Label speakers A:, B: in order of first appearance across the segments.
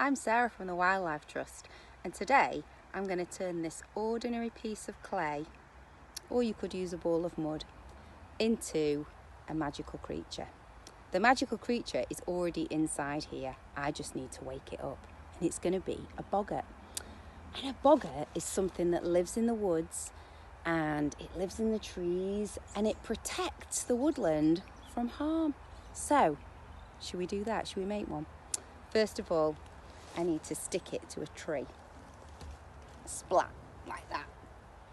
A: I'm Sarah from the Wildlife Trust, and today I'm going to turn this ordinary piece of clay, or you could use a ball of mud, into a magical creature. The magical creature is already inside here. I just need to wake it up, and it's going to be a boggart. And a boggart is something that lives in the woods, and it lives in the trees, and it protects the woodland from harm. So, should we do that? Should we make one? First of all, I need to stick it to a tree. Splat, like that.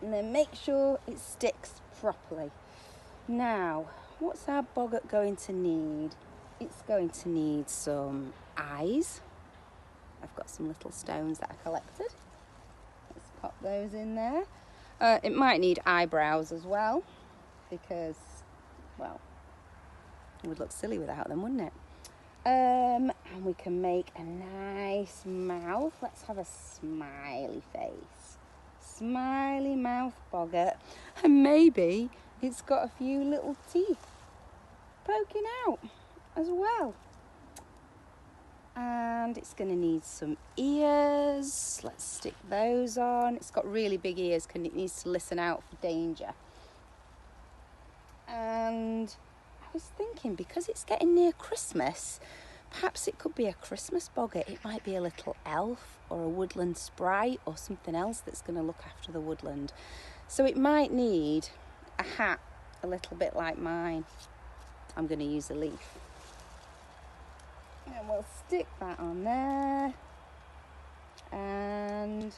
A: And then make sure it sticks properly. Now, what's our boggart going to need? It's going to need some eyes. I've got some little stones that I collected. Let's pop those in there. It might need eyebrows as well, because, well, it would look silly without them, wouldn't it? And we can make a nice mouth. Let's have a smiley face. Smiley mouth boggart. And maybe it's got a few little teeth poking out as well. And it's going to need some ears. Let's stick those on. It's got really big ears because it needs to listen out for danger. And I was thinking, because it's getting near Christmas, perhaps it could be a Christmas boggart. It might be a little elf or a woodland sprite or something else that's going to look after the woodland. So it might need a hat a little bit like mine. I'm going to use a leaf. And we'll stick that on there. And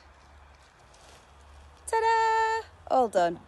A: ta-da! All done.